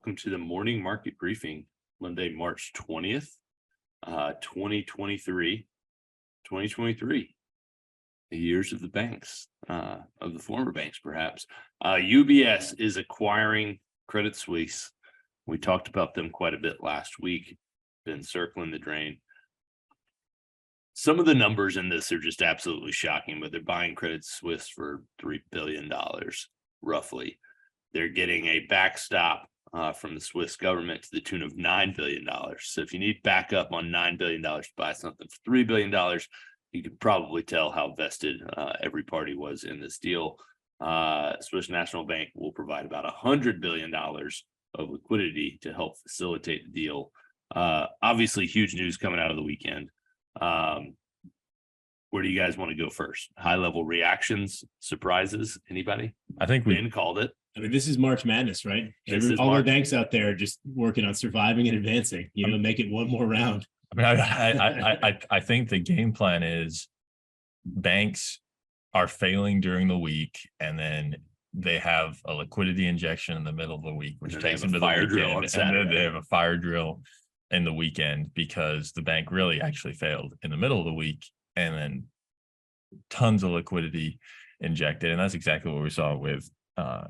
Welcome to the morning market briefing, Monday, March 20th, 2023. The years of the banks, of the former banks, perhaps. UBS is acquiring Credit Suisse. We talked about them quite a bit last week, been circling the drain. Some of the numbers in this are just absolutely shocking, but they're buying Credit Suisse for $3 billion, roughly. They're getting a backstop from the Swiss government to the tune of $9 billion. So if you need backup on $9 billion to buy something for $3 billion, you could probably tell how vested every party was in this deal. Swiss National Bank will provide about $100 billion of liquidity to help facilitate the deal. Obviously, huge news coming out of the weekend. Where do you guys want to go first? High level reactions, surprises, anybody? I think Ben called it. I mean, this is March Madness, right? All the banks out there are just working on surviving and advancing, make it one more round. I mean, I think the game plan is banks are failing during the week, and then they have a liquidity injection in the middle of the week, which takes them to the weekend, and then they have a fire drill in the weekend because the bank really actually failed in the middle of the week, and then tons of liquidity injected, and that's exactly what we saw with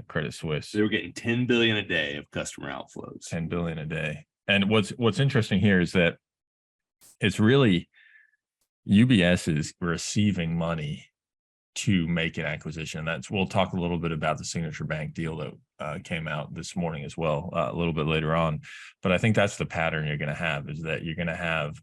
Credit Suisse. They were getting 10 billion a day of customer outflows. 10 billion a day. And what's interesting here is that it's really UBS is receiving money to make an acquisition. We'll talk a little bit about the Signature Bank deal that came out this morning as well, a little bit later on. But I think that's the pattern you're going to have, is that you're going to have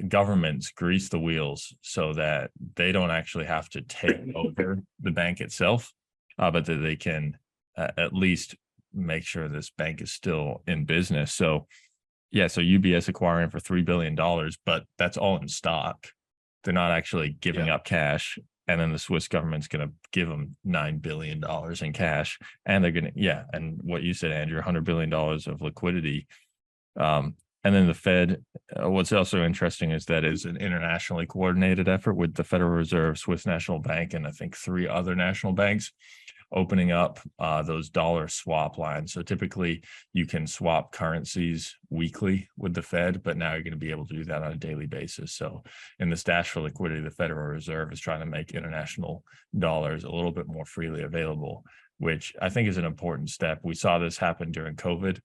governments grease the wheels so that they don't actually have to take over the bank itself, but that they can at least make sure this bank is still in business. So UBS acquiring for $3 billion, but that's all in stock. They're not actually giving up cash. And then the Swiss government's going to give them $9 billion in cash. And they're going to, and what you said, Andrew, $100 billion of liquidity. And then the Fed, what's also interesting is that it's an internationally coordinated effort with the Federal Reserve, Swiss National Bank, and I think 3 other national banks opening up those dollar swap lines. So typically you can swap currencies weekly with the Fed, but now you're going to be able to do that on a daily basis. So in this dash for liquidity, the Federal Reserve is trying to make international dollars a little bit more freely available, which I think is an important step. We saw this happen during COVID,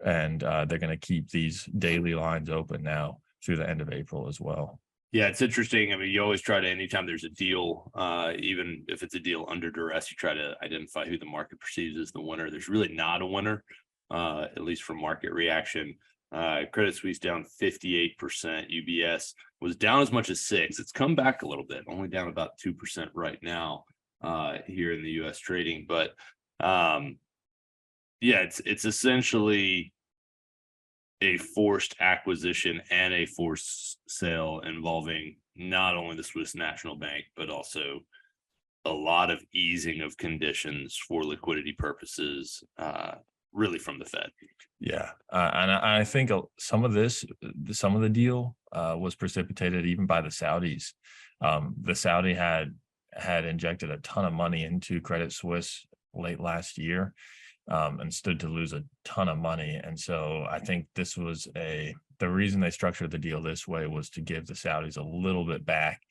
and they're going to keep these daily lines open now through the end of April as well. Yeah, it's interesting. I mean, you always try to, anytime there's a deal, even if it's a deal under duress, you try to identify who the market perceives as the winner. There's really not a winner, at least from market reaction. Credit Suisse down 58%. UBS was down as much as 6%. It's come back a little bit, only down about 2% right now here in the U.S. trading. But it's essentially a forced acquisition and a forced sale involving not only the Swiss National Bank, but also a lot of easing of conditions for liquidity purposes, really from the Fed. Yeah. And I think some of the deal was precipitated even by the Saudis. The Saudi had injected a ton of money into Credit Suisse late last year. And stood to lose a ton of money. And so I think this was the reason they structured the deal this way was to give the Saudis a little bit back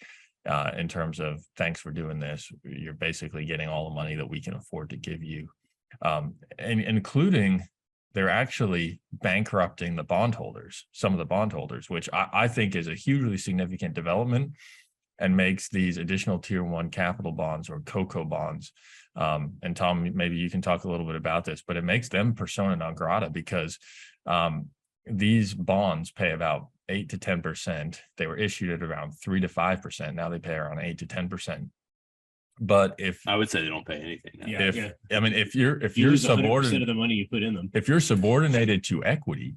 in terms of, thanks for doing this. You're basically getting all the money that we can afford to give you. And including, they're actually bankrupting the bondholders, some of the bondholders, which I think is a hugely significant development and makes these additional tier 1 capital bonds, or CoCo bonds. And Tom, maybe you can talk a little bit about this, but it makes them persona non grata because these bonds pay about 8 to 10%. They were issued at around 3 to 5%. Now they pay around 8 to 10%. But if I would say they don't pay anything now. I mean, if you're subordinated of the money you put in them, if you're subordinated to equity,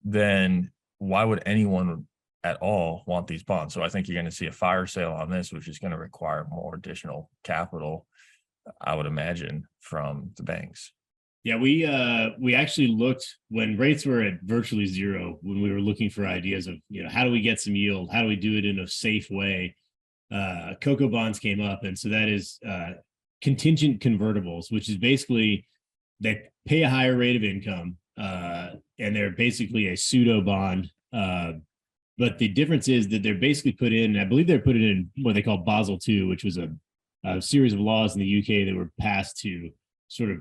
then why would anyone at all want these bonds? So I think you're going to see a fire sale on this, which is going to require more additional capital, I would imagine, from the banks. Yeah, we actually looked when rates were at virtually zero, when we were looking for ideas of, how do we get some yield? How do we do it in a safe way? CoCo bonds came up. And so that is contingent convertibles, which is basically they pay a higher rate of income, and they're basically a pseudo bond. But the difference is that they're basically put in, I believe they're put in what they call Basel II, which was a series of laws in the UK that were passed to sort of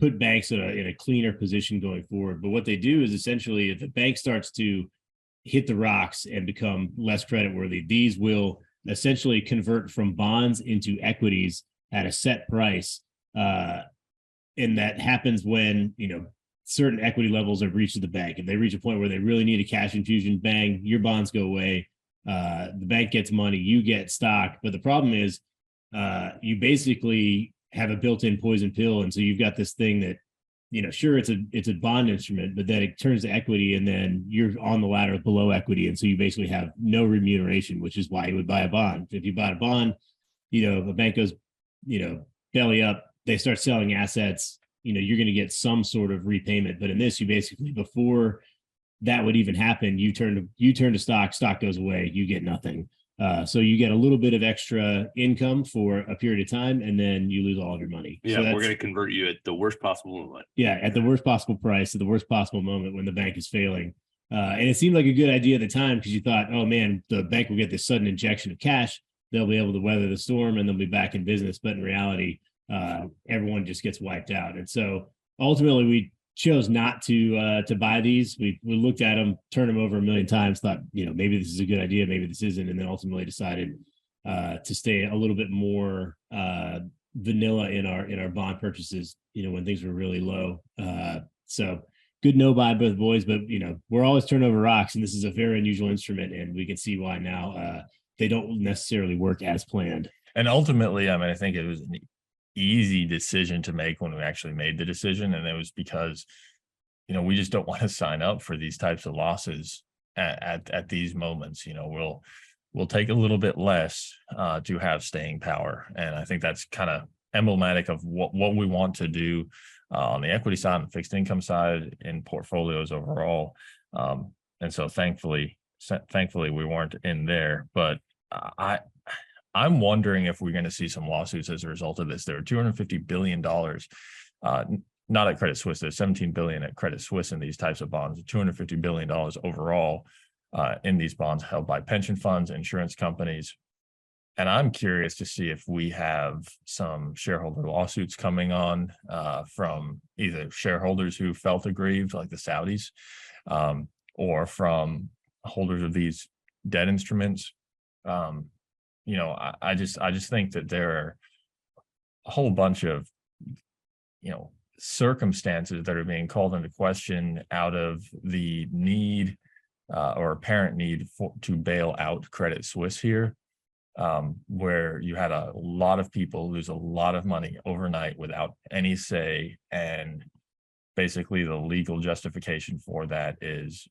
put banks in a cleaner position going forward. But what they do is essentially, if the bank starts to hit the rocks and become less creditworthy, these will essentially convert from bonds into equities at a set price. And that happens when, certain equity levels are reached at the bank. If they reach a point where they really need a cash infusion, bang, your bonds go away. The bank gets money, you get stock. But the problem is, you basically have a built-in poison pill. And so you've got this thing that, sure, it's a bond instrument, but then it turns to equity, and then you're on the ladder below equity. And so you basically have no remuneration, which is why you would buy a bond. If you bought a bond, the bank goes, belly up, they start selling assets, you're going to get some sort of repayment. But in this, you basically, before that would even happen, you turn to stock goes away, you get nothing. So you get a little bit of extra income for a period of time, and then you lose all of your money. Yeah, so we're going to convert you at the worst possible moment. Yeah, at the worst possible price, at the worst possible moment when the bank is failing. And it seemed like a good idea at the time, because you thought, oh man, the bank will get this sudden injection of cash. They'll be able to weather the storm and they'll be back in business. But in reality, everyone just gets wiped out. And so ultimately, we chose not to buy these. We looked at them, turned them over a million times, thought, maybe this is a good idea, maybe this isn't, and then ultimately decided to stay a little bit more vanilla in our bond purchases, when things were really low. So good no buy both boys, but we're always turning over rocks, and this is a very unusual instrument, and we can see why now they don't necessarily work as planned. And ultimately, I think it was an easy decision to make when we actually made the decision, and it was because we just don't want to sign up for these types of losses at these moments. We'll take a little bit less to have staying power, and I think that's kind of emblematic of what we want to do on the equity side and fixed income side in portfolios overall. And so thankfully we weren't in there, but I'm wondering if we're going to see some lawsuits as a result of this. There are $250 billion, not at Credit Suisse. There's $17 billion at Credit Suisse in these types of bonds, $250 billion overall in these bonds held by pension funds, insurance companies. And I'm curious to see if we have some shareholder lawsuits coming on from either shareholders who felt aggrieved, like the Saudis, or from holders of these debt instruments. I just think that there are a whole bunch of, circumstances that are being called into question out of the need or apparent need to bail out Credit Suisse here, where you had a lot of people lose a lot of money overnight without any say. And basically the legal justification for that is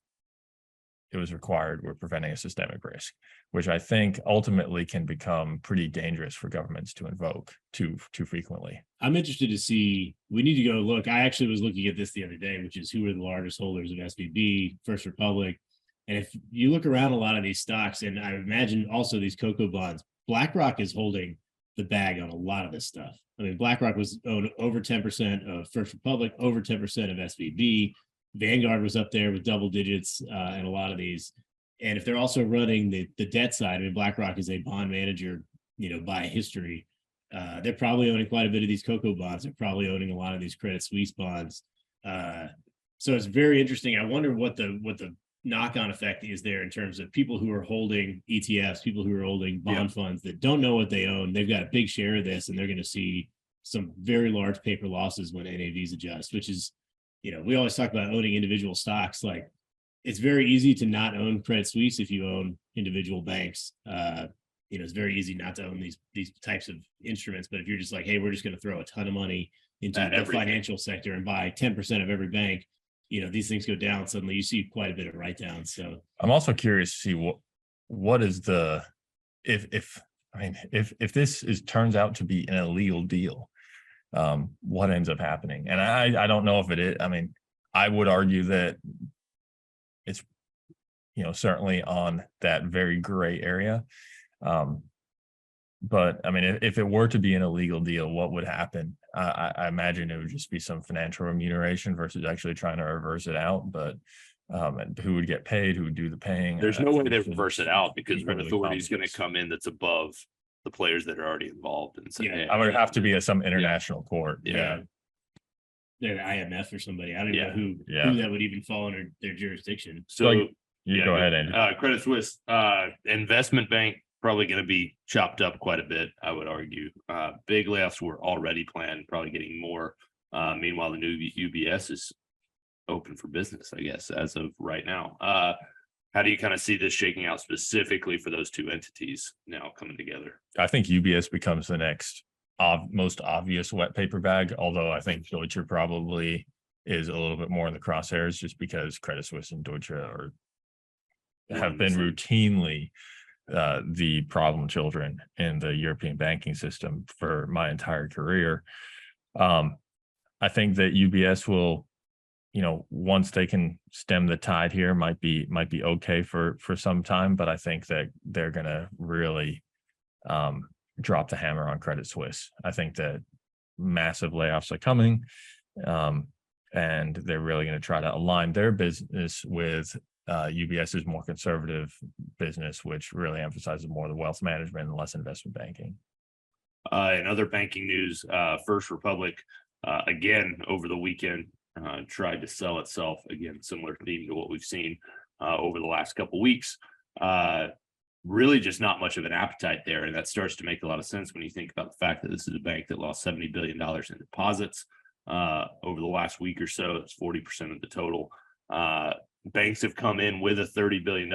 it was required, we're preventing a systemic risk, which I think ultimately can become pretty dangerous for governments to invoke too frequently. I'm interested to see, we need to go look. I actually was looking at this the other day, which is who are the largest holders of SVB, First Republic. And if you look around a lot of these stocks, and I imagine also these CoCo bonds, BlackRock is holding the bag on a lot of this stuff. I mean, BlackRock was owned over 10% of First Republic, over 10% of SVB. Vanguard was up there with double digits in a lot of these. And if they're also running the debt side, I mean, BlackRock is a bond manager, by history. They're probably owning quite a bit of these CoCo bonds. They're probably owning a lot of these Credit Suisse bonds. So it's very interesting. I wonder what the knock-on effect is there in terms of people who are holding ETFs, people who are holding bond funds that don't know what they own. They've got a big share of this, and they're going to see some very large paper losses when NAVs adjust, which is, we always talk about owning individual stocks. Like, it's very easy to not own Credit Suisse if you own individual banks. It's very easy not to own these types of instruments. But if you're just like, hey, we're just going to throw a ton of money into the financial sector and buy 10% of every bank, these things go down. Suddenly you see quite a bit of write-downs. So I'm also curious to see what is the, if this turns out to be an illegal deal, what ends up happening. And I don't know if it is. I mean, I would argue that it's, certainly on that very gray area. But I mean, if it were to be an illegal deal, what would happen? I imagine it would just be some financial remuneration versus actually trying to reverse it out. But and who would get paid? Who would do the paying? There's no way they reverse it out because an incredibly authority is going to complex. come in that's above the players that are already involved and say, Yeah, hey, I would have to be at some international court. Yeah. They're the IMF or somebody. I don't Yeah. even know Yeah. who that would even fall under their jurisdiction. So Like, You yeah, go ahead, Andy. Credit Suisse, investment bank, probably going to be chopped up quite a bit, I would argue. Big layoffs were already planned, probably getting more. Meanwhile, the new UBS is open for business, I guess, as of right now. How do you kind of see this shaking out specifically for those two entities now coming together? I think UBS becomes the next most obvious wet paper bag, although I think Deutsche probably is a little bit more in the crosshairs just because Credit Suisse and Deutsche have been routinely the problem children in the European banking system for my entire career. I think that UBS will, once they can stem the tide here, might be okay for some time, but I think that they're going to really drop the hammer on Credit Suisse. I think that massive layoffs are coming, and they're really going to try to align their business with UBS's more conservative business, which really emphasizes more the wealth management and less investment banking. In other banking news, First Republic, again, over the weekend, tried to sell itself. Again, similar theme to what we've seen over the last couple of weeks. Really just not much of an appetite there. And that starts to make a lot of sense when you think about the fact that this is a bank that lost $70 billion in deposits over the last week or so. It's 40% of the total. Banks have come in with a $30 billion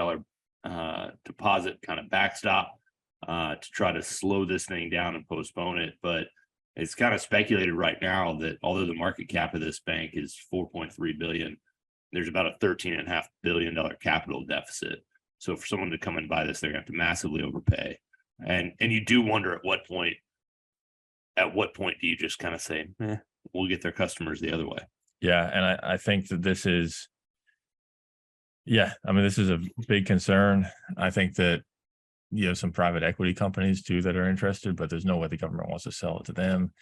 deposit kind of backstop to try to slow this thing down and postpone it. But it's kind of speculated right now that although the market cap of this bank is 4.3 billion, there's about a $13.5 billion capital deficit. So for someone to come and buy this, they're gonna have to massively overpay. And you do wonder at what point do you just kind of say, we'll get their customers the other way? Yeah. And I think that this is a big concern. I think that, some private equity companies too that are interested, but there's no way the government wants to sell it to them.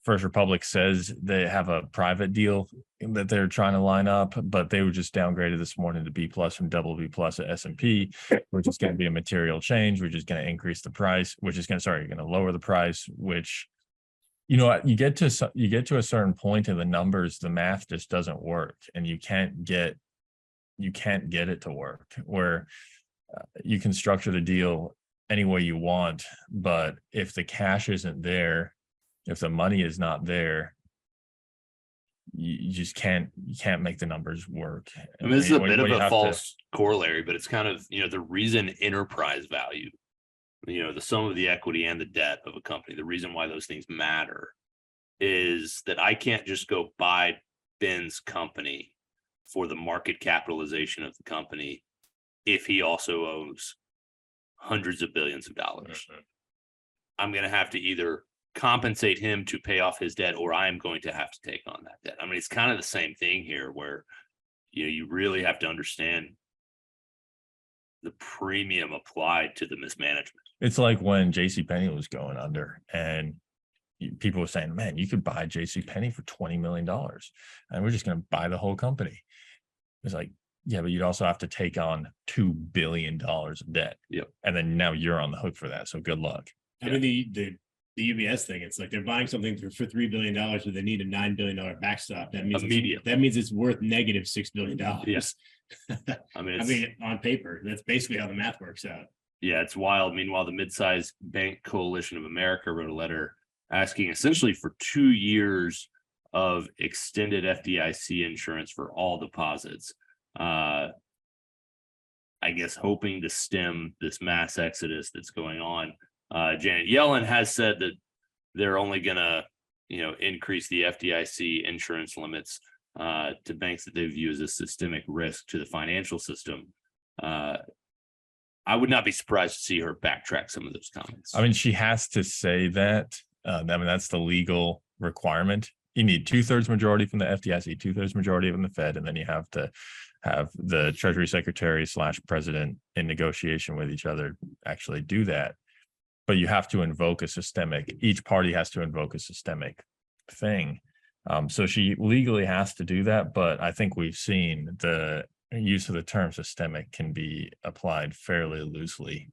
First Republic says they have a private deal that they're trying to line up, but they were just downgraded this morning to B+ from BB+ at S&P, which is going to be a material change, which is going to increase the price, which is going to lower the price, which, you get to a certain point in the numbers, the math just doesn't work, and you can't get it to work where you can structure the deal any way you want, but if the cash isn't there, if the money is not there, you just can't make the numbers work. I mean, this is a bit of a false corollary, but it's kind of, the reason enterprise value, the sum of the equity and the debt of a company, the reason why those things matter is that I can't just go buy Ben's company for the market capitalization of the company if he also owes hundreds of billions of dollars. I'm going to have to either compensate him to pay off his debt, or I am going to have to take on that debt. I mean, it's kind of the same thing here where, you really have to understand the premium applied to the mismanagement. It's like when JCPenney was going under and people were saying, man, you could buy JCPenney for $20 million and we're just going to buy the whole company. It's like, yeah, but you'd also have to take on $2 billion of debt. Yep. And then now you're on the hook for that. So good luck. I mean, the UBS thing, it's like they're buying something for $3 billion, but they need a $9 billion backstop. That means it's worth negative $6 billion. Yes. I mean, on paper, that's basically how the math works out. Yeah, it's wild. Meanwhile, the Mid-Sized Bank Coalition of America wrote a letter asking essentially for 2 years of extended FDIC insurance for all deposits. I guess hoping to stem this mass exodus that's going on. Janet Yellen has said that they're only going to, increase the FDIC insurance limits to banks that they view as a systemic risk to the financial system. I would not be surprised to see her backtrack some of those comments. I mean, she has to say that. That's the legal requirement. You need 2/3 majority from the FDIC, 2/3 majority from the Fed, and then you have to have the Treasury Secretary / president in negotiation with each other actually do that. but you have to invoke a systemic, each party has to invoke a systemic thing. So she legally has to do that, but I think we've seen the use of the term systemic can be applied fairly loosely.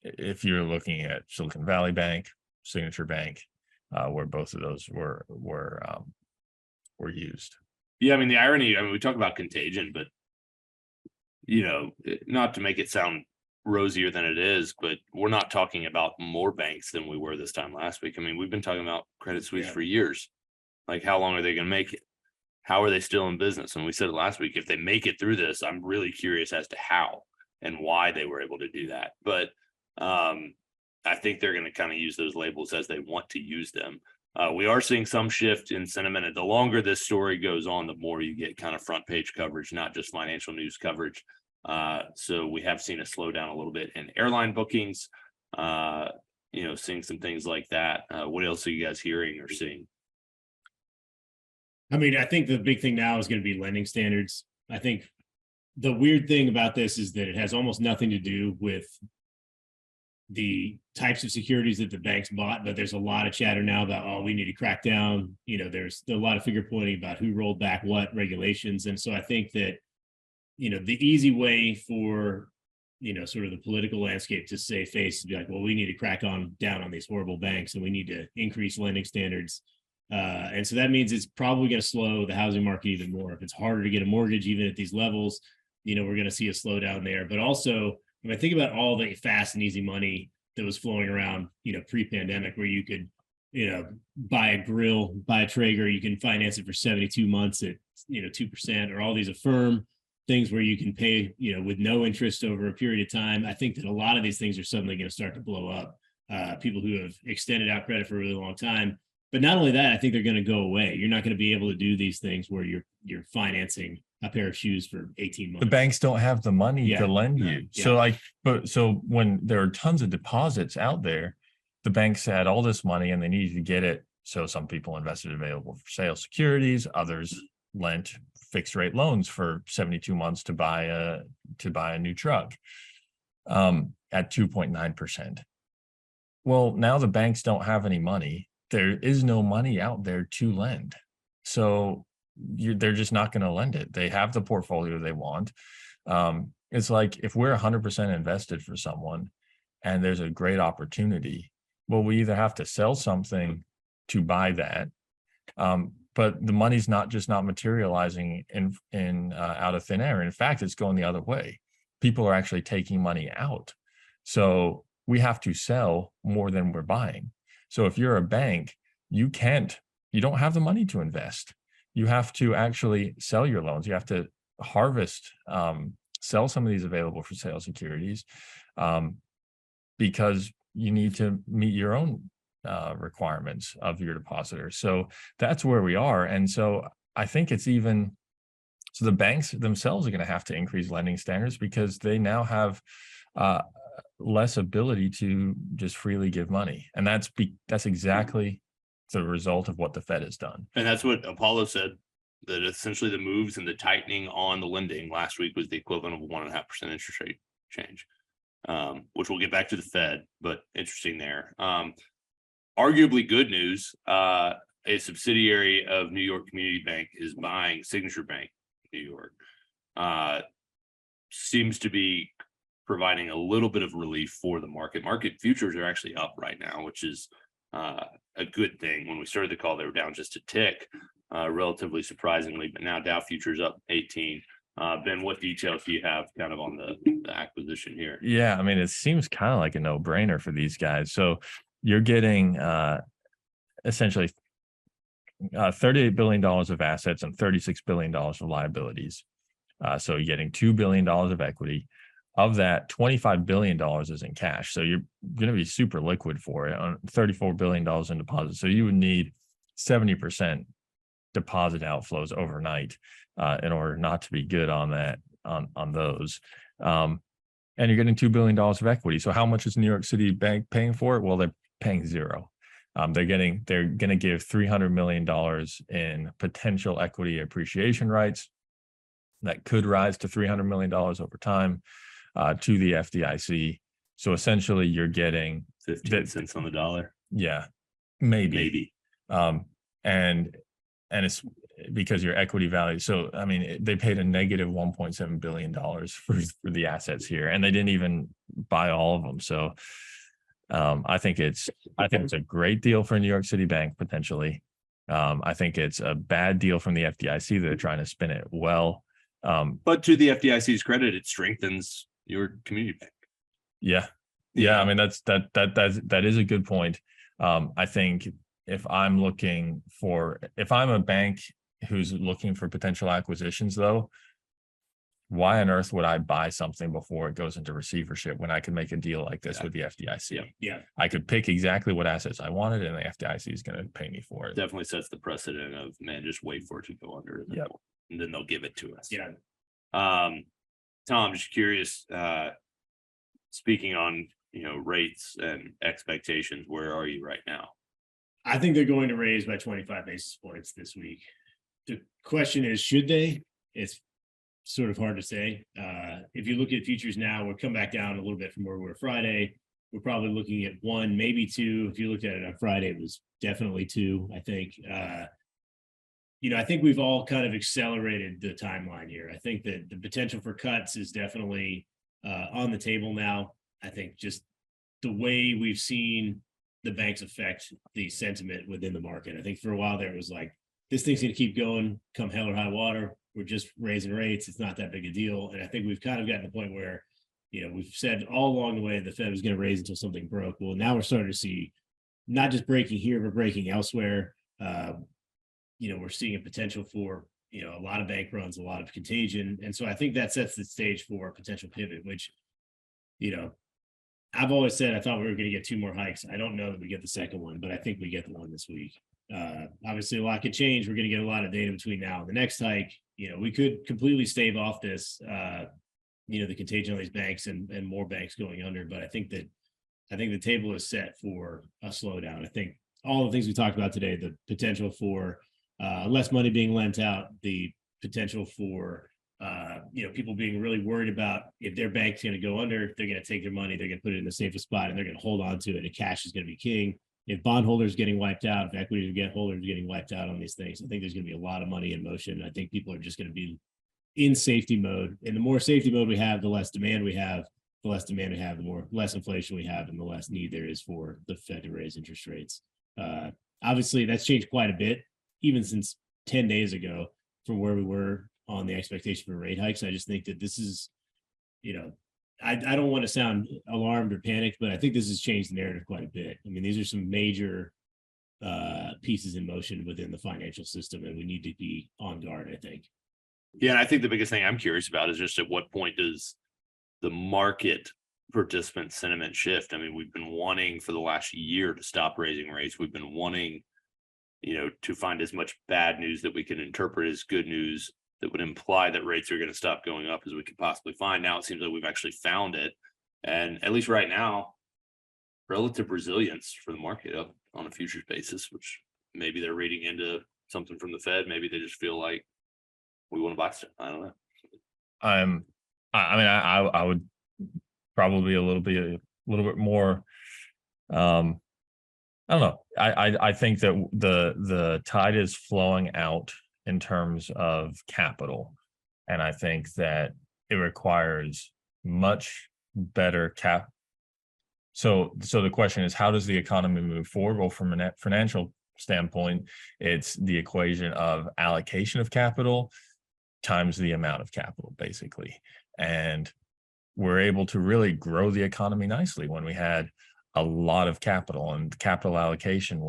If you're looking at Silicon Valley Bank, Signature Bank, where both of those were used. Yeah, I mean, the irony, I mean, we talk about contagion, but not to make it sound rosier than it is, but we're not talking about more banks than we were this time last week. I mean, we've been talking about Credit Suisse for years. Like, how long are they going to make it? How are they still in business? And we said it last week, if they make it through this, I'm really curious as to how and why they were able to do that. But I think they're going to kind of use those labels as they want to use them. We are seeing some shift in sentiment. And the longer this story goes on, the more you get kind of front page coverage, not just financial news coverage. So we have seen a slowdown a little bit in airline bookings, seeing some things like that. What else are you guys hearing or seeing? I mean, I think the big thing now is going to be lending standards. I think the weird thing about this is that it has almost nothing to do with the types of securities that the banks bought, but there's a lot of chatter now about, oh, we need to crack down. There's a lot of finger pointing about who rolled back what regulations. And so I think that, the easy way for, sort of the political landscape to save face to be like, well, we need to crack down on these horrible banks and we need to increase lending standards. And so that means it's probably going to slow the housing market even more. If it's harder to get a mortgage, even at these levels, we're going to see a slowdown there. But also, when I think about all the fast and easy money that was flowing around, pre-pandemic, where you could, buy a grill, buy a Traeger, you can finance it for 72 months at, 2%, or all these Affirm things where you can pay, with no interest over a period of time. I think that a lot of these things are suddenly going to start to blow up. People who have extended out credit for a really long time. But not only that, I think they're going to go away. You're not going to be able to do these things where you're financing a pair of shoes for 18 months. The banks don't have the money to lend you. Yeah. So when there are tons of deposits out there, the banks had all this money and they needed to get it. So some people invested available for sale securities, others lent fixed rate loans for 72 months to buy a new truck at 2.9%. Well, now the banks don't have any money. There is no money out there to lend. So they're just not going to lend it. They have the portfolio they want. It's like if we're 100% invested for someone and there's a great opportunity, well, we either have to sell something to buy that, but the money's not materializing in out of thin air. In fact, it's going the other way. People are actually taking money out. So we have to sell more than we're buying. So if you're a bank, you don't have the money to invest. You have to actually sell your loans. You have to harvest, sell some of these available for sale securities, because you need to meet your own requirements of your depositors. So that's where we are. And so I think so the banks themselves are going to have to increase lending standards because they now have less ability to just freely give money. And that's exactly the result of what the Fed has done. And that's what Apollo said, that essentially the moves and the tightening on the lending last week was the equivalent of a 1.5% interest rate change, which we'll get back to the Fed, but interesting there. Arguably good news, a subsidiary of New York Community Bank is buying Signature Bank, New York. Seems to be providing a little bit of relief for the market. Market futures are actually up right now, which is a good thing. When we started the call, they were down just a tick, relatively surprisingly, but now Dow futures up 18. Ben, what details do you have kind of on the acquisition here? Yeah, I mean, it seems kind of like a no-brainer for these guys. So you're getting essentially $38 billion of assets and $36 billion of liabilities. So you're getting $2 billion of equity. Of that, $25 billion is in cash. So you're going to be super liquid for it, on $34 billion in deposits. So you would need 70% deposit outflows overnight in order not to be good on that, on those. And you're getting $2 billion of equity. So how much is New York City Bank paying for it? Well, they're paying zero. They're going to give $300 million in potential equity appreciation rights that could rise to $300 million over time. To the FDIC. So essentially you're getting 15 cents on the dollar. yeah, maybe. Maybe. And it's because your equity value. So I mean, they paid a negative $1.7 billion for the assets here, and they didn't even buy all of them. So I think it's a great deal for New York City Bank potentially. I think it's a bad deal from the FDIC. They're trying to spin it well. But to the FDIC's credit, it strengthens your community bank. Yeah. Yeah. I mean, that is a good point. I think if I'm a bank who's looking for potential acquisitions, though, why on earth would I buy something before it goes into receivership when I could make a deal like this with the FDIC? Yeah. I could pick exactly what assets I wanted, and the FDIC is going to pay me for it. Definitely sets the precedent of, man, just wait for it to go under, and then they'll give it to us. Yeah. Tom, just curious, speaking on, rates and expectations, where are you right now? I think they're going to raise by 25 basis points this week. The question is, should they? It's sort of hard to say. If you look at futures now, we'll come back down a little bit from where we were Friday. We're probably looking at 1, maybe 2. If you looked at it on Friday, it was definitely 2, I think. I think we've all kind of accelerated the timeline here. I think that the potential for cuts is definitely on the table now. I think just the way we've seen the banks affect the sentiment within the market. I think for a while there, it was like, this thing's going to keep going come hell or high water. We're just raising rates. It's not that big a deal. And I think we've kind of gotten to the point where, we've said all along the way the Fed was going to raise until something broke. Well, now we're starting to see not just breaking here, but breaking elsewhere. We're seeing a potential for, a lot of bank runs, a lot of contagion. And so I think that sets the stage for a potential pivot, which, I've always said I thought we were going to get 2 more hikes. I don't know that we get the second one, but I think we get the one this week. Obviously, a lot could change. We're going to get a lot of data between now and the next hike. We could completely stave off this, the contagion on these banks and more banks going under. But I think the table is set for a slowdown. I think all the things we talked about today, the potential for less money being lent out, the potential for people being really worried about if their bank's going to go under, they're going to take their money, they're going to put it in the safest spot, and they're going to hold on to it, and cash is going to be king. If bondholders getting wiped out, if equity holders getting wiped out on these things, I think there's going to be a lot of money in motion. I think people are just going to be in safety mode, and the more safety mode we have, the less demand we have. The less demand we have, the less inflation we have, and the less need there is for the Fed to raise interest rates. Obviously, that's changed quite a bit, even since 10 days ago from where we were on the expectation for rate hikes. I just think that this is, I don't want to sound alarmed or panicked, but I think this has changed the narrative quite a bit. I mean, these are some major pieces in motion within the financial system, and we need to be on guard, I think. Yeah, and I think the biggest thing I'm curious about is just at what point does the market participant sentiment shift? I mean, we've been wanting for the last year to stop raising rates. We've been wanting, to find as much bad news that we can interpret as good news that would imply that rates are going to stop going up as we could possibly find. Now it seems like we've actually found it. And at least right now, relative resilience for the market up on a futures basis, which maybe they're reading into something from the Fed. Maybe they just feel like we want to buy stuff. I don't know. I would probably a little bit more. I don't know. I think that the tide is flowing out in terms of capital, and I think that it requires much better cap. So the question is, how does the economy move forward? Well, from a financial standpoint, it's the equation of allocation of capital times the amount of capital, basically. And we're able to really grow the economy nicely when we had a lot of capital, and capital allocation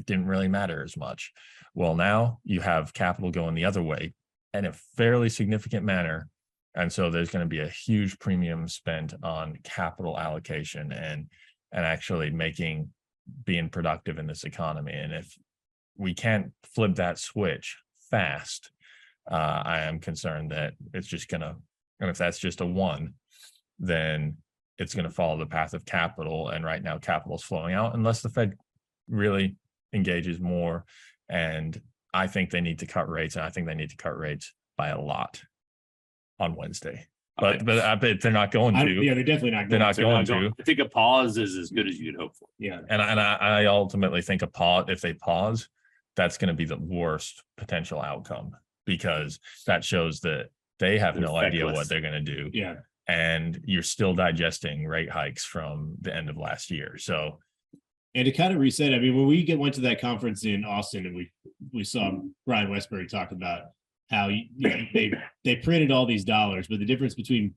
didn't really matter as much. Well, now you have capital going the other way in a fairly significant manner. And so there's going to be a huge premium spent on capital allocation and actually being productive in this economy. And if we can't flip that switch fast, I am concerned that it's just going to, and if that's just a 1, then it's going to follow the path of capital. And right now capital is flowing out unless the Fed really engages more. And I think they need to cut rates, and I think they need to cut rates by a lot on Wednesday. but I bet they're not going to. Yeah, they're definitely not. They're not going to. I think a pause is as good as you'd hope for. Yeah, And I ultimately think a pause, if they pause, that's going to be the worst potential outcome, because that shows that they have They're no idea feckless. what they're going to do. yeah. And you're still digesting rate hikes from the end of last year. So, And to kind of reset, I mean, when we went to that conference in Austin, and we saw Brian Westbury talk about how they printed all these dollars, but the difference between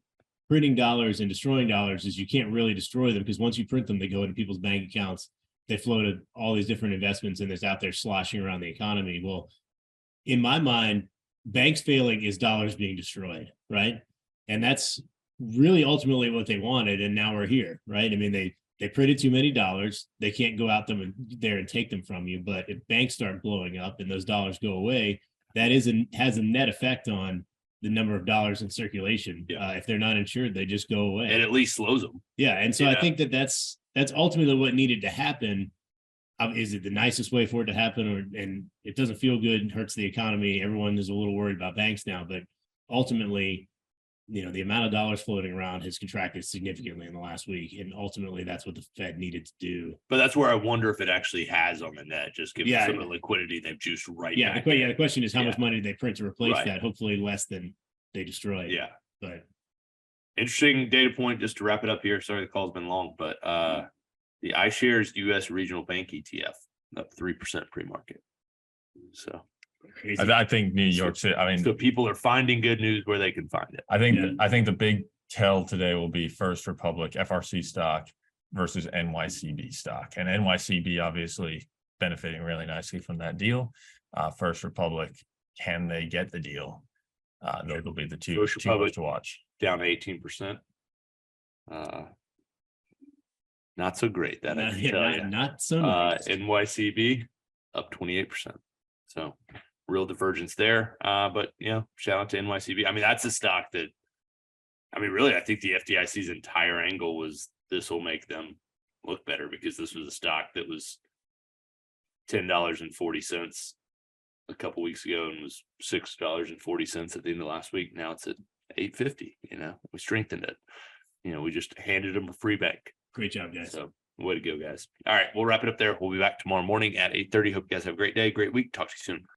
printing dollars and destroying dollars is you can't really destroy them, because once you print them, they go into people's bank accounts. They flow to all these different investments, and it's out there sloshing around the economy. Well, in my mind, banks failing is dollars being destroyed, right? And that's really ultimately what they wanted, and now we're here, right? I mean, they printed too many dollars. They can't go out there and take them from you. But if banks start blowing up and those dollars go away, that has a net effect on the number of dollars in circulation. Yeah. If they're not insured, they just go away. It at least slows them. Yeah, and so I think that's ultimately what needed to happen. Is it the nicest way for it to happen, and it doesn't feel good and hurts the economy? Everyone is a little worried about banks now, but ultimately, the amount of dollars floating around has contracted significantly in the last week, and ultimately that's what the Fed needed to do. But that's where I wonder if it actually has on the net, just given Yeah. some of the liquidity they've juiced right Yeah, back. the question is how much Yeah. money they print to replace Right. that. Hopefully less than they destroyed. Yeah. But Interesting data point, just to wrap it up here. Sorry, the call's been long, but the iShares US Regional Bank ETF up 3% pre-market. So crazy. I think New York City, I mean, so people are finding good news where they can find it. I think Yeah. I think the big tell today will be First Republic FRC stock versus NYCB stock, and NYCB obviously benefiting really nicely from that deal. First Republic, can they get the deal? Those will be the two First Republic to watch. down 18%. Not so great, that I can tell you. Not so nice. NYCB up 28%. So real divergence there. But shout out to NYCB. I mean, that's a stock that, really, I think the FDIC's entire angle was this will make them look better, because this was a stock that was $10.40 a couple weeks ago and was $6.40 at the end of last week. Now it's at $8.50. We strengthened it. We just handed them a free bank. Great job, guys. So way to go, guys. All right, we'll wrap it up there. We'll be back tomorrow morning at 8:30. Hope you guys have a great day, great week. Talk to you soon.